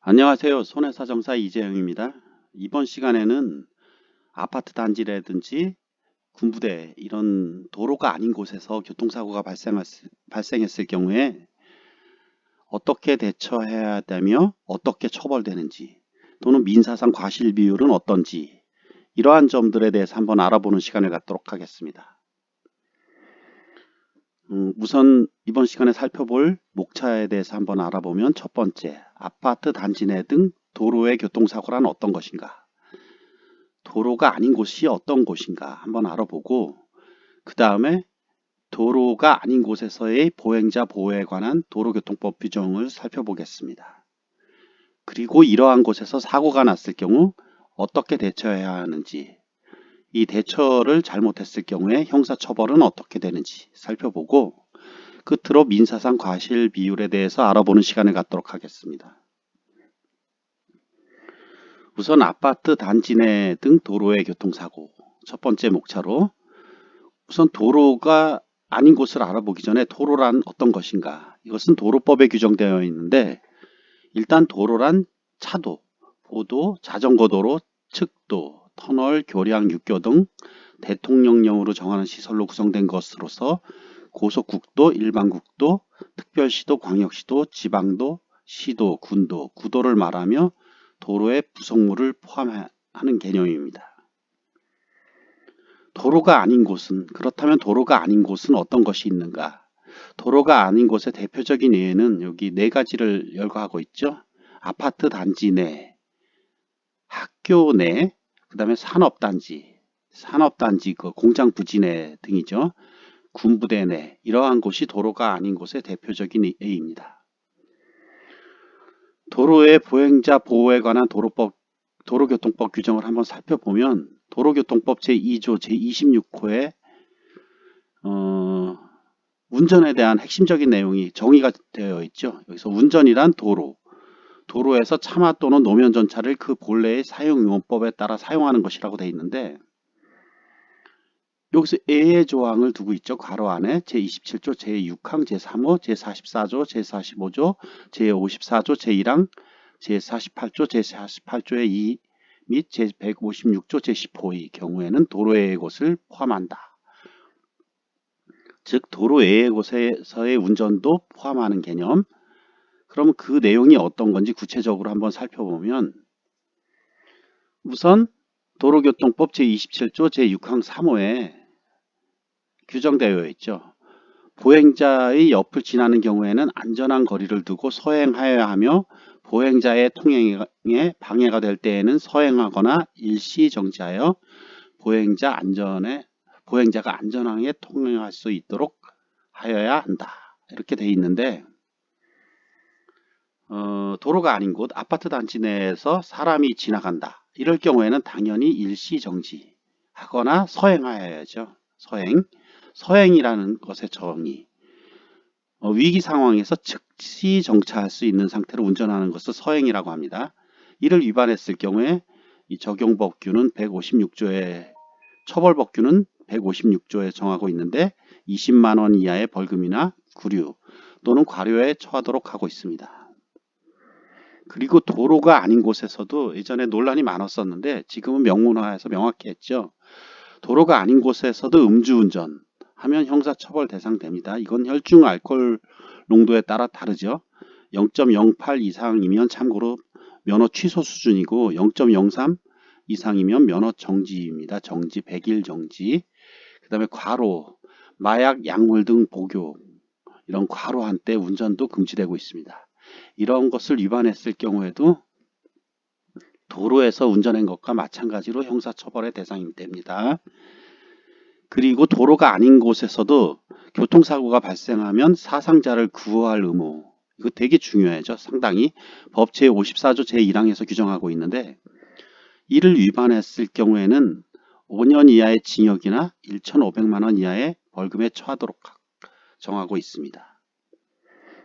안녕하세요. 손해사정사 이재영입니다. 이번 시간에는 아파트 단지라든지 군부대 이런 도로가 아닌 곳에서 교통사고가 발생했을 경우에 어떻게 대처해야 되며 어떻게 처벌되는지 또는 민사상 과실 비율은 어떤지 이러한 점들에 대해서 한번 알아보는 시간을 갖도록 하겠습니다. 우선 이번 시간에 살펴볼 목차에 대해서 한번 알아보면 첫 번째, 아파트 단지 내 등 도로의 교통사고란 어떤 것인가? 도로가 아닌 곳이 어떤 곳인가 한번 알아보고 그 다음에 도로가 아닌 곳에서의 보행자 보호에 관한 도로교통법 규정을 살펴보겠습니다. 그리고 이러한 곳에서 사고가 났을 경우 어떻게 대처해야 하는지, 이 대처를 잘못했을 경우에 형사처벌은 어떻게 되는지 살펴보고 끝으로 민사상 과실 비율에 대해서 알아보는 시간을 갖도록 하겠습니다. 우선 아파트 단지 내 등 도로의 교통사고 첫 번째 목차로 우선 도로가 아닌 곳을 알아보기 전에 도로란 어떤 것인가, 이것은 도로법에 규정되어 있는데 일단 도로란 차도, 보도, 자전거도로, 측도, 터널, 교량, 육교 등 대통령령으로 정하는 시설로 구성된 것으로서 고속국도, 일반국도, 특별시도, 광역시도, 지방도, 시도, 군도, 구도를 말하며 도로의 부속물을 포함하는 개념입니다. 도로가 아닌 곳은, 그렇다면 도로가 아닌 곳은 어떤 것이 있는가? 도로가 아닌 곳의 대표적인 예는 여기 네 가지를 열거하고 있죠. 아파트 단지 내, 학교 내, 그 다음에 산업단지, 그 공장 부지 내 등이죠. 군부대 내, 이러한 곳이 도로가 아닌 곳의 대표적인 예입니다. 도로의 보행자 보호에 관한 도로교통법 규정을 한번 살펴보면 도로교통법 제2조 제26호에 운전에 대한 핵심적인 내용이 정의가 되어 있죠. 여기서 운전이란 도로에서 차마 또는 노면 전차를 그 본래의 사용용법에 따라 사용하는 것이라고 되어 있는데 여기서 예의 조항을 두고 있죠. 괄호 안에 제27조 제6항 제3호 제44조 제45조 제54조 제1항 제48조 제48조의 2 및 제156조 제10호의 경우에는 도로의 곳을 포함한다. 즉 도로 외의 곳에서의 운전도 포함하는 개념. 그럼 그 내용이 어떤 건지 구체적으로 한번 살펴보면 우선 도로교통법 제27조 제6항 3호에 규정되어 있죠. 보행자의 옆을 지나는 경우에는 안전한 거리를 두고 서행하여야 하며 보행자의 통행에 방해가 될 때에는 서행하거나 일시 정지하여 보행자가 안전하게 통행할 수 있도록 하여야 한다. 이렇게 돼 있는데 도로가 아닌 곳 아파트 단지 내에서 사람이 지나간다. 이럴 경우에는 당연히 일시 정지하거나 서행하여야죠. 서행이라는 것의 정의. 위기 상황에서 즉시 정차할 수 있는 상태로 운전하는 것을 서행이라고 합니다. 이를 위반했을 경우에 이 적용법규는 156조에 처벌법규는 156조에 정하고 있는데 20만 원 이하의 벌금이나 구류 또는 과료에 처하도록 하고 있습니다. 그리고 도로가 아닌 곳에서도 예전에 논란이 많았었는데 지금은 명문화해서 명확히 했죠. 도로가 아닌 곳에서도 음주운전 하면 형사처벌 대상됩니다. 이건 혈중 알코올 농도에 따라 다르죠. 0.08 이상이면 참고로 면허 취소 수준이고 0.03 이상이면 면허 정지입니다. 정지, 100일 정지. 그 다음에 과로, 마약, 약물 등 복용 이런 과로한 때 운전도 금지되고 있습니다. 이런 것을 위반했을 경우에도 도로에서 운전한 것과 마찬가지로 형사처벌의 대상이 됩니다. 그리고 도로가 아닌 곳에서도 교통사고가 발생하면 사상자를 구호할 의무, 이거 되게 중요하죠. 상당히 법 제54조 제1항에서 규정하고 있는데 이를 위반했을 경우에는 5년 이하의 징역이나 1,500만 원 이하의 벌금에 처하도록 정하고 있습니다.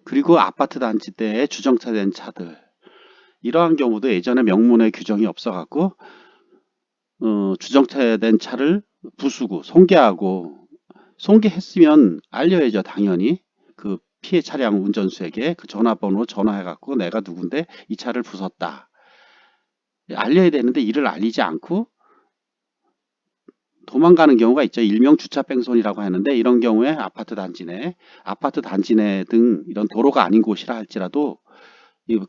그리고 아파트 단지 내에 주정차된 차들, 이러한 경우도 예전에 명문의 규정이 없어갖고 주정차된 차를 부수고 송계했으면 알려야죠. 당연히 그 피해 차량 운전수에게 그 전화번호로 전화해갖고 내가 누군데 이 차를 부쉈다. 알려야 되는데 이를 알리지 않고 도망가는 경우가 있죠. 일명 주차 뺑소니라고 하는데 이런 경우에 아파트 단지 내 등 이런 도로가 아닌 곳이라 할지라도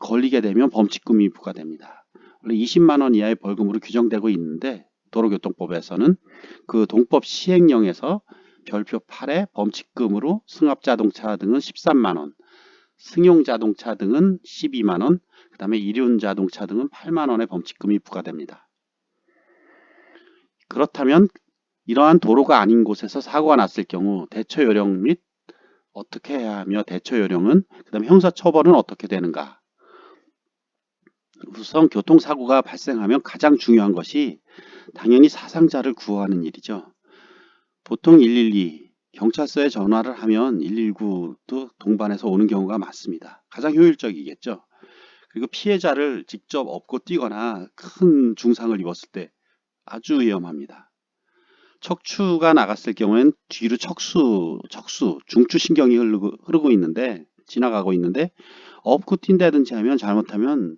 걸리게 되면 범칙금이 부과됩니다. 원래 20만 원 이하의 벌금으로 규정되고 있는데 도로교통법에서는 그 동법 시행령에서 별표 8에 범칙금으로 승합자동차 등은 13만 원, 승용자동차 등은 12만 원, 그 다음에 이륜자동차 등은 8만 원의 범칙금이 부과됩니다. 그렇다면 이러한 도로가 아닌 곳에서 사고가 났을 경우 대처요령 및 어떻게 해야 하며 대처요령은 그 다음에 형사처벌은 어떻게 되는가? 우선 교통사고가 발생하면 가장 중요한 것이 당연히 사상자를 구호하는 일이죠. 보통 112, 경찰서에 전화를 하면 119도 동반해서 오는 경우가 많습니다. 가장 효율적이겠죠. 그리고 피해자를 직접 업고 뛰거나 큰 중상을 입었을 때 아주 위험합니다. 척추가 나갔을 경우엔 뒤로 중추신경이 흐르고 있는데, 지나가고 있는데, 업고 뛴다든지 하면 잘못하면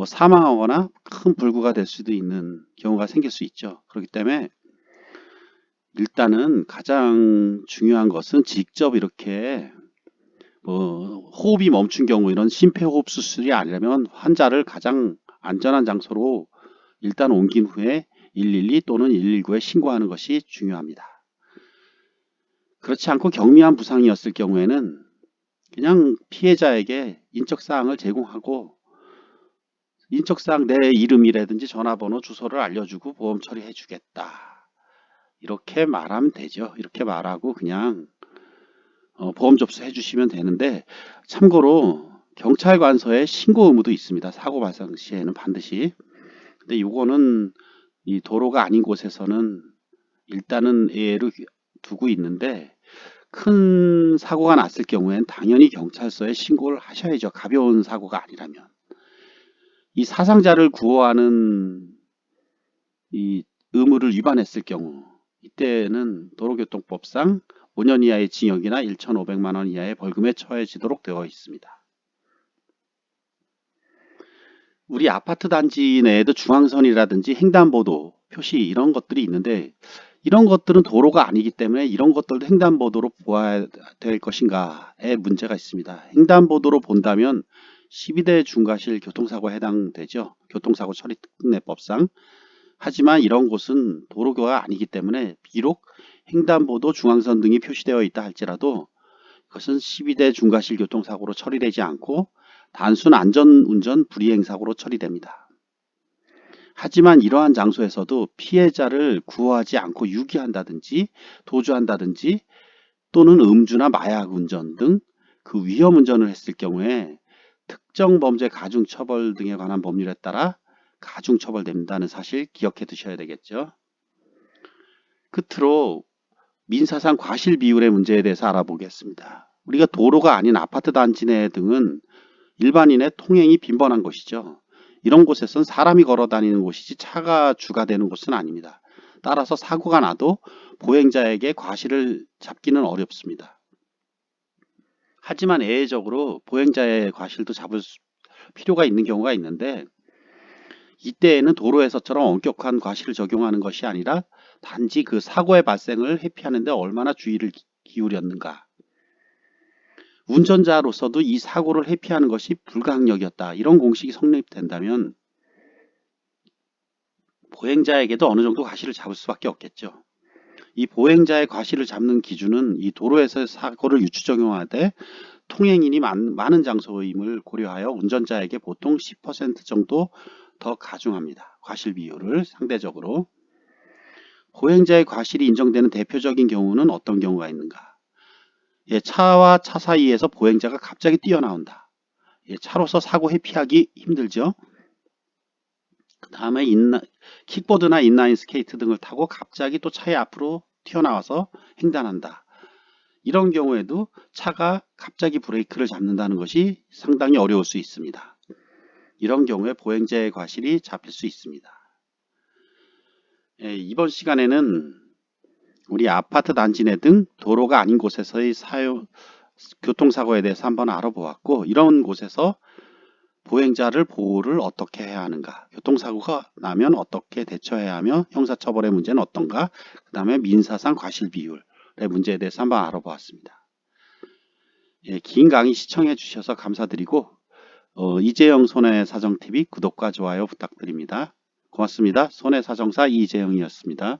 사망하거나 큰 불구가 될 수도 있는 경우가 생길 수 있죠. 그렇기 때문에 일단은 가장 중요한 것은 직접 이렇게 호흡이 멈춘 경우 이런 심폐호흡 수술이 아니라면 환자를 가장 안전한 장소로 일단 옮긴 후에 112 또는 119에 신고하는 것이 중요합니다. 그렇지 않고 경미한 부상이었을 경우에는 그냥 피해자에게 인적사항을 제공하고 인적사항 내 이름이라든지 전화번호 주소를 알려주고 보험 처리해 주겠다. 이렇게 말하면 되죠. 이렇게 말하고 그냥 보험 접수해 주시면 되는데, 참고로 경찰관서에 신고 의무도 있습니다. 사고 발생 시에는 반드시. 근데 이거는 이 도로가 아닌 곳에서는 일단은 예를 두고 있는데, 큰 사고가 났을 경우엔 당연히 경찰서에 신고를 하셔야죠. 가벼운 사고가 아니라면. 이 사상자를 구호하는 이 의무를 위반했을 경우, 이때는 도로교통법상 5년 이하의 징역이나 1,500만 원 이하의 벌금에 처해지도록 되어 있습니다. 우리 아파트 단지 내에도 중앙선이라든지 횡단보도 표시 이런 것들이 있는데, 이런 것들은 도로가 아니기 때문에 이런 것들도 횡단보도로 보아야 될 것인가에 문제가 있습니다. 횡단보도로 본다면 12대 중과실 교통사고에 해당되죠. 교통사고 처리 특례법상. 하지만 이런 곳은 도로가 아니기 때문에 비록 횡단보도 중앙선 등이 표시되어 있다 할지라도 그것은 12대 중과실 교통사고로 처리되지 않고 단순 안전운전 불이행사고로 처리됩니다. 하지만 이러한 장소에서도 피해자를 구호하지 않고 유기한다든지 도주한다든지 또는 음주나 마약 운전 등 그 위험 운전을 했을 경우에 특정 범죄 가중처벌 등에 관한 법률에 따라 가중처벌된다는 사실 기억해 두셔야 되겠죠. 끝으로 민사상 과실 비율의 문제에 대해서 알아보겠습니다. 우리가 도로가 아닌 아파트 단지 내 등은 일반인의 통행이 빈번한 곳이죠. 이런 곳에선 사람이 걸어 다니는 곳이지 차가 주가 되는 곳은 아닙니다. 따라서 사고가 나도 보행자에게 과실을 잡기는 어렵습니다. 하지만 예외적으로 보행자의 과실도 잡을 필요가 있는 경우가 있는데, 이때에는 도로에서처럼 엄격한 과실을 적용하는 것이 아니라 단지 그 사고의 발생을 회피하는 데 얼마나 주의를 기울였는가, 운전자로서도 이 사고를 회피하는 것이 불가항력이었다, 이런 공식이 성립된다면 보행자에게도 어느 정도 과실을 잡을 수밖에 없겠죠. 이 보행자의 과실을 잡는 기준은 이 도로에서 사고를 유추 적용하되 통행인이 많은 장소임을 고려하여 운전자에게 보통 10% 정도 더 가중합니다. 과실 비율을 상대적으로. 보행자의 과실이 인정되는 대표적인 경우는 어떤 경우가 있는가? 차와 차 사이에서 보행자가 갑자기 뛰어나온다. 차로서 사고 회피하기 힘들죠. 그 다음에 킥보드나 인라인 스케이트 등을 타고 갑자기 또 차의 앞으로 튀어나와서 횡단한다. 이런 경우에도 차가 갑자기 브레이크를 잡는다는 것이 상당히 어려울 수 있습니다. 이런 경우에 보행자의 과실이 잡힐 수 있습니다. 이번 시간에는 우리 아파트 단지 내 등 도로가 아닌 곳에서의 교통사고에 대해서 한번 알아보았고, 이런 곳에서 보행자를 보호를 어떻게 해야 하는가, 교통사고가 나면 어떻게 대처해야 하며 형사처벌의 문제는 어떤가, 그 다음에 민사상 과실비율의 문제에 대해서 한번 알아보았습니다. 예, 긴 강의 시청해 주셔서 감사드리고 이재영 손해사정TV 구독과 좋아요 부탁드립니다. 고맙습니다. 손해사정사 이재영이었습니다.